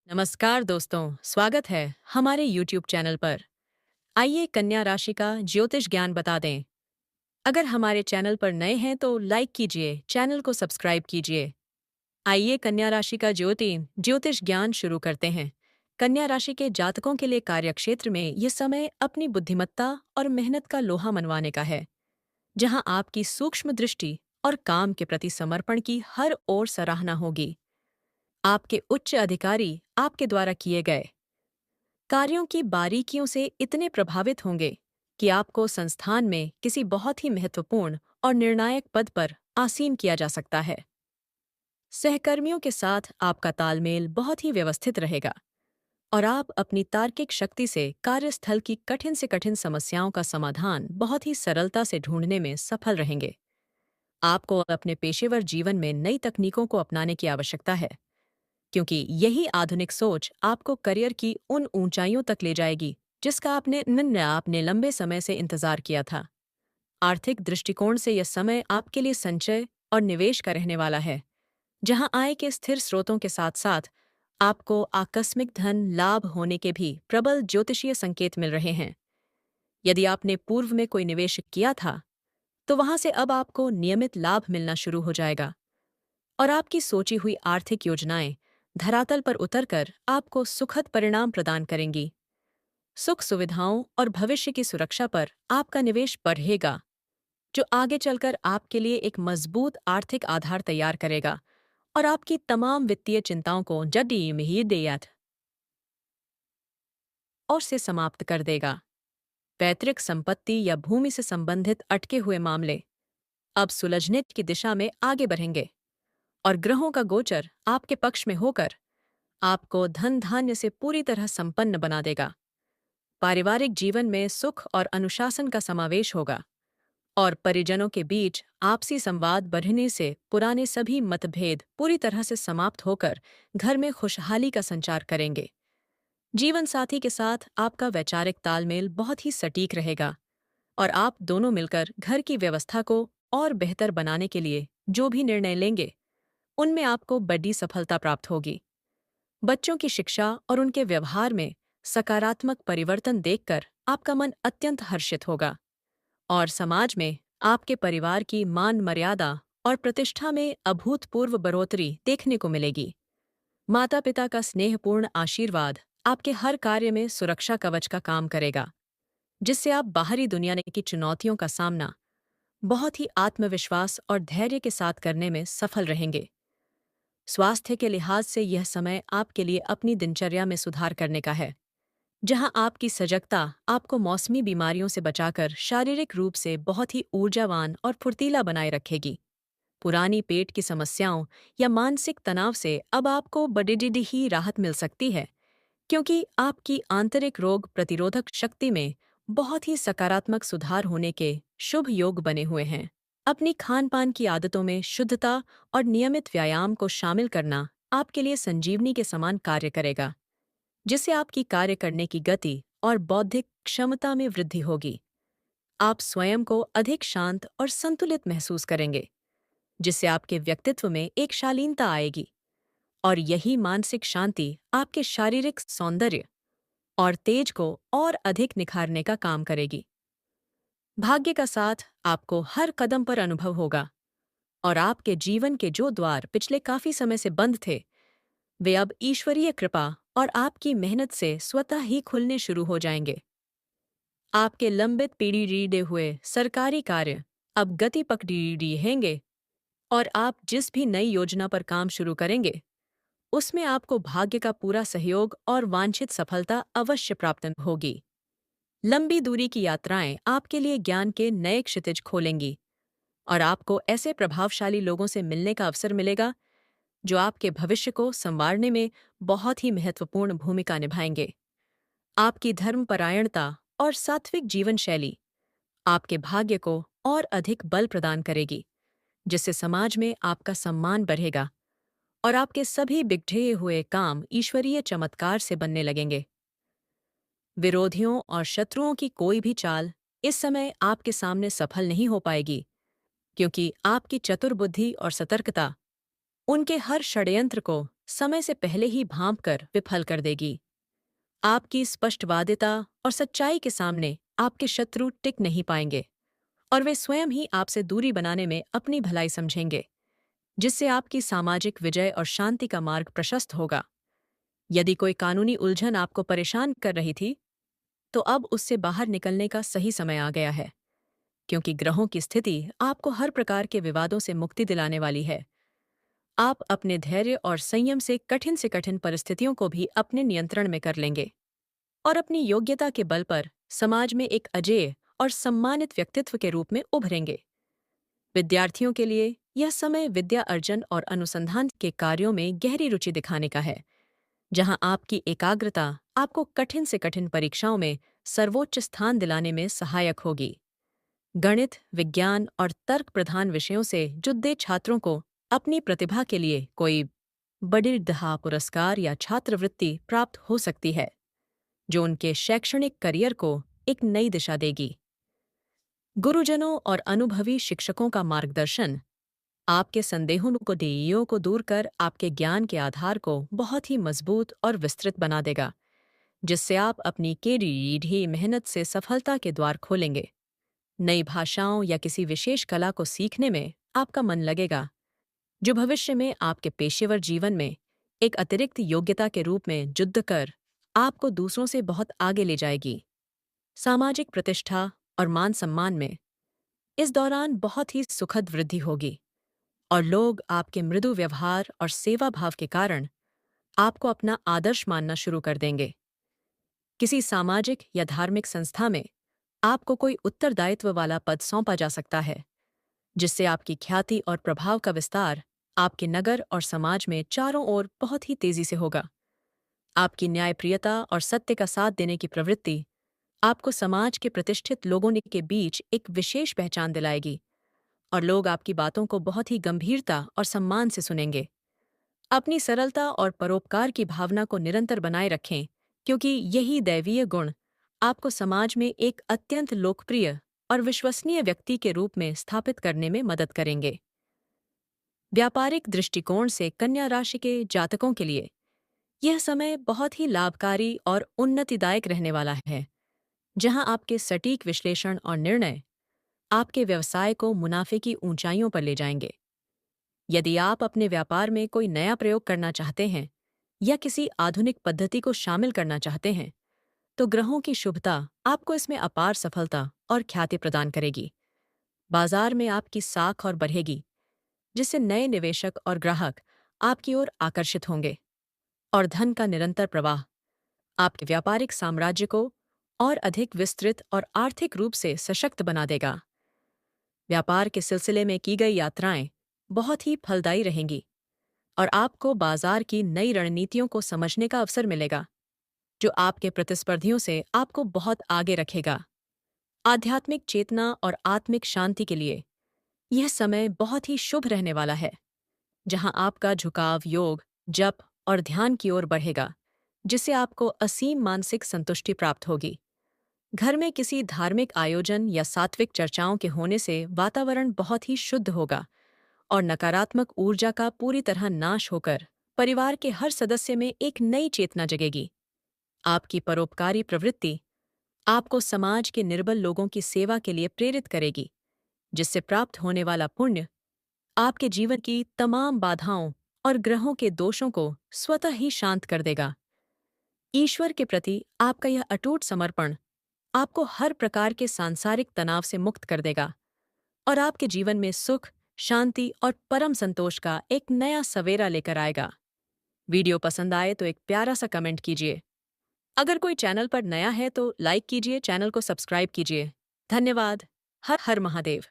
नमस्कार दोस्तों, स्वागत है हमारे YouTube चैनल पर। आइए कन्या राशि का ज्योतिष ज्ञान बता दें। अगर हमारे चैनल पर नए हैं तो लाइक कीजिए, चैनल को सब्सक्राइब कीजिए। आइए कन्या राशि का ज्योतिष ज्ञान शुरू करते हैं। कन्या राशि के जातकों के लिए कार्यक्षेत्र में यह समय अपनी बुद्धिमत्ता और मेहनत का लोहा मनवाने का है, जहां आपकी सूक्ष्म दृष्टि और काम के प्रति समर्पण की हर ओर सराहना होगी। आपके उच्च अधिकारी आपके द्वारा किए गए कार्यों की बारीकियों से इतने प्रभावित होंगे कि आपको संस्थान में किसी बहुत ही महत्वपूर्ण और निर्णायक पद पर आसीन किया जा सकता है। सहकर्मियों के साथ आपका तालमेल बहुत ही व्यवस्थित रहेगा और आप अपनी तार्किक शक्ति से कार्यस्थल की कठिन से कठिन समस्याओं का समाधान बहुत ही सरलता से ढूंढने में सफल रहेंगे। आपको अपने पेशेवर जीवन में नई तकनीकों को अपनाने की आवश्यकता है, क्योंकि यही आधुनिक सोच आपको करियर की उन ऊंचाइयों तक ले जाएगी जिसका आपने लंबे समय से इंतजार किया था। आर्थिक दृष्टिकोण से यह समय आपके लिए संचय और निवेश का रहने वाला है, जहां आय के स्थिर स्रोतों के साथ साथ आपको आकस्मिक धन लाभ होने के भी प्रबल ज्योतिषीय संकेत मिल रहे हैं। यदि आपने पूर्व में कोई निवेश किया था, तो वहां से अब आपको नियमित लाभ मिलना शुरू हो जाएगा और आपकी सोची हुई आर्थिक योजनाएं धरातल पर उतरकर आपको सुखद परिणाम प्रदान करेंगी। सुख सुविधाओं और भविष्य की सुरक्षा पर आपका निवेश बढ़ेगा, जो आगे चलकर आपके लिए एक मजबूत आर्थिक आधार तैयार करेगा और आपकी तमाम वित्तीय चिंताओं को जड़ी में ही देयत और से समाप्त कर देगा। पैतृक संपत्ति या भूमि से संबंधित अटके हुए मामले अब सुलझने की दिशा में आगे बढ़ेंगे और ग्रहों का गोचर आपके पक्ष में होकर आपको धन धान्य से पूरी तरह संपन्न बना देगा। पारिवारिक जीवन में सुख और अनुशासन का समावेश होगा और परिजनों के बीच आपसी संवाद बढ़ने से पुराने सभी मतभेद पूरी तरह से समाप्त होकर घर में खुशहाली का संचार करेंगे। जीवन साथी के साथ आपका वैचारिक तालमेल बहुत ही सटीक रहेगा और आप दोनों मिलकर घर की व्यवस्था को और बेहतर बनाने के लिए जो भी निर्णय लेंगे, उनमें आपको बड़ी सफलता प्राप्त होगी। बच्चों की शिक्षा और उनके व्यवहार में सकारात्मक परिवर्तन देखकर आपका मन अत्यंत हर्षित होगा और समाज में आपके परिवार की मान मर्यादा और प्रतिष्ठा में अभूतपूर्व बढ़ोतरी देखने को मिलेगी। माता पिता का स्नेहपूर्ण आशीर्वाद आपके हर कार्य में सुरक्षा कवच का काम करेगा, जिससे आप बाहरी दुनिया की चुनौतियों का सामना बहुत ही आत्मविश्वास और धैर्य के साथ करने में सफल रहेंगे। स्वास्थ्य के लिहाज से यह समय आपके लिए अपनी दिनचर्या में सुधार करने का है, जहां आपकी सजगता आपको मौसमी बीमारियों से बचाकर शारीरिक रूप से बहुत ही ऊर्जावान और फुर्तीला बनाए रखेगी। पुरानी पेट की समस्याओं या मानसिक तनाव से अब आपको बड़ी ही राहत मिल सकती है, क्योंकि आपकी आंतरिक रोग प्रतिरोधक शक्ति में बहुत ही सकारात्मक सुधार होने के शुभ योग बने हुए हैं। अपनी खान पान की आदतों में शुद्धता और नियमित व्यायाम को शामिल करना आपके लिए संजीवनी के समान कार्य करेगा, जिससे आपकी कार्य करने की गति और बौद्धिक क्षमता में वृद्धि होगी। आप स्वयं को अधिक शांत और संतुलित महसूस करेंगे, जिससे आपके व्यक्तित्व में एक शालीनता आएगी और यही मानसिक शांति आपके शारीरिक सौंदर्य और तेज को और अधिक निखारने का काम करेगी। भाग्य का साथ आपको हर कदम पर अनुभव होगा और आपके जीवन के जो द्वार पिछले काफी समय से बंद थे, वे अब ईश्वरीय कृपा और आपकी मेहनत से स्वतः ही खुलने शुरू हो जाएंगे। आपके लंबित पीढ़ी रीढ़े हुए सरकारी कार्य अब गति पकड़ी रहेंगे और आप जिस भी नई योजना पर काम शुरू करेंगे, उसमें आपको भाग्य का पूरा सहयोग और वांछित सफलता अवश्य प्राप्त होगी। लंबी दूरी की यात्राएं आपके लिए ज्ञान के नए क्षितिज खोलेंगी और आपको ऐसे प्रभावशाली लोगों से मिलने का अवसर मिलेगा जो आपके भविष्य को संवारने में बहुत ही महत्वपूर्ण भूमिका निभाएंगे। आपकी धर्मपरायणता और सात्विक जीवन शैली आपके भाग्य को और अधिक बल प्रदान करेगी, जिससे समाज में आपका सम्मान बढ़ेगा और आपके सभी बिगड़े हुए काम ईश्वरीय चमत्कार से बनने लगेंगे। विरोधियों और शत्रुओं की कोई भी चाल इस समय आपके सामने सफल नहीं हो पाएगी, क्योंकि आपकी चतुर बुद्धि और सतर्कता उनके हर षड्यंत्र को समय से पहले ही भांप कर विफल कर देगी। आपकी स्पष्टवादिता और सच्चाई के सामने आपके शत्रु टिक नहीं पाएंगे और वे स्वयं ही आपसे दूरी बनाने में अपनी भलाई समझेंगे, जिससे आपकी सामाजिक विजय और शांति का मार्ग प्रशस्त होगा। यदि कोई कानूनी उलझन आपको परेशान कर रही थी, तो अब उससे बाहर निकलने का सही समय आ गया है, क्योंकि ग्रहों की स्थिति आपको हर प्रकार के विवादों से मुक्ति दिलाने वाली है। आप अपने धैर्य और संयम से कठिन परिस्थितियों को भी अपने नियंत्रण में कर लेंगे और अपनी योग्यता के बल पर समाज में एक अजेय और सम्मानित व्यक्तित्व के रूप में उभरेंगे। विद्यार्थियों के लिए यह समय विद्या अर्जन और अनुसंधान के कार्यों में गहरी रुचि दिखाने का है, जहां आपकी एकाग्रता आपको कठिन से कठिन परीक्षाओं में सर्वोच्च स्थान दिलाने में सहायक होगी। गणित, विज्ञान और तर्क प्रधान विषयों से जुड़े छात्रों को अपनी प्रतिभा के लिए कोई बड़ी दहा पुरस्कार या छात्रवृत्ति प्राप्त हो सकती है, जो उनके शैक्षणिक करियर को एक नई दिशा देगी। गुरुजनों और अनुभवी शिक्षकों का मार्गदर्शन आपके संदेहों को दूर कर आपके ज्ञान के आधार को बहुत ही मजबूत और विस्तृत बना देगा, जिससे आप अपनी टेढ़ी मेहनत से सफलता के द्वार खोलेंगे। नई भाषाओं या किसी विशेष कला को सीखने में आपका मन लगेगा, जो भविष्य में आपके पेशेवर जीवन में एक अतिरिक्त योग्यता के रूप में जुड़ कर आपको दूसरों से बहुत आगे ले जाएगी। सामाजिक प्रतिष्ठा और मान सम्मान में इस दौरान बहुत ही सुखद वृद्धि होगी और लोग आपके मृदु व्यवहार और सेवा भाव के कारण आपको अपना आदर्श मानना शुरू कर देंगे। किसी सामाजिक या धार्मिक संस्था में आपको कोई उत्तरदायित्व वाला पद सौंपा जा सकता है, जिससे आपकी ख्याति और प्रभाव का विस्तार आपके नगर और समाज में चारों ओर बहुत ही तेजी से होगा। आपकी न्यायप्रियता और सत्य का साथ देने की प्रवृत्ति आपको समाज के प्रतिष्ठित लोगों के बीच एक विशेष पहचान दिलाएगी और लोग आपकी बातों को बहुत ही गंभीरता और सम्मान से सुनेंगे। अपनी सरलता और परोपकार की भावना को निरंतर बनाए रखें, क्योंकि यही दैवीय गुण आपको समाज में एक अत्यंत लोकप्रिय और विश्वसनीय व्यक्ति के रूप में स्थापित करने में मदद करेंगे। व्यापारिक दृष्टिकोण से कन्या राशि के जातकों के लिए यह समय बहुत ही लाभकारी और उन्नतिदायक रहने वाला है, जहां आपके सटीक विश्लेषण और निर्णय आपके व्यवसाय को मुनाफे की ऊंचाइयों पर ले जाएंगे। यदि आप अपने व्यापार में कोई नया प्रयोग करना चाहते हैं या किसी आधुनिक पद्धति को शामिल करना चाहते हैं, तो ग्रहों की शुभता आपको इसमें अपार सफलता और ख्याति प्रदान करेगी। बाजार में आपकी साख और बढ़ेगी, जिससे नए निवेशक और ग्राहक आपकी ओर आकर्षित होंगे और धन का निरंतर प्रवाह आपके व्यापारिक साम्राज्य को और अधिक विस्तृत और आर्थिक रूप से सशक्त बना देगा। व्यापार के सिलसिले में की गई यात्राएं बहुत ही फलदायी रहेंगी और आपको बाजार की नई रणनीतियों को समझने का अवसर मिलेगा, जो आपके प्रतिस्पर्धियों से आपको बहुत आगे रखेगा। आध्यात्मिक चेतना और आत्मिक शांति के लिए यह समय बहुत ही शुभ रहने वाला है, जहां आपका झुकाव योग, जप और ध्यान की ओर बढ़ेगा, जिससे आपको असीम मानसिक संतुष्टि प्राप्त होगी। घर में किसी धार्मिक आयोजन या सात्विक चर्चाओं के होने से वातावरण बहुत ही शुद्ध होगा और नकारात्मक ऊर्जा का पूरी तरह नाश होकर परिवार के हर सदस्य में एक नई चेतना जगेगी। आपकी परोपकारी प्रवृत्ति आपको समाज के निर्बल लोगों की सेवा के लिए प्रेरित करेगी, जिससे प्राप्त होने वाला पुण्य आपके जीवन की तमाम बाधाओं और ग्रहों के दोषों को स्वतः ही शांत कर देगा। ईश्वर के प्रति आपका यह अटूट समर्पण आपको हर प्रकार के सांसारिक तनाव से मुक्त कर देगा और आपके जीवन में सुख, शांति और परम संतोष का एक नया सवेरा लेकर आएगा। वीडियो पसंद आए तो एक प्यारा सा कमेंट कीजिए। अगर कोई चैनल पर नया है तो लाइक कीजिए, चैनल को सब्सक्राइब कीजिए। धन्यवाद। हर हर महादेव।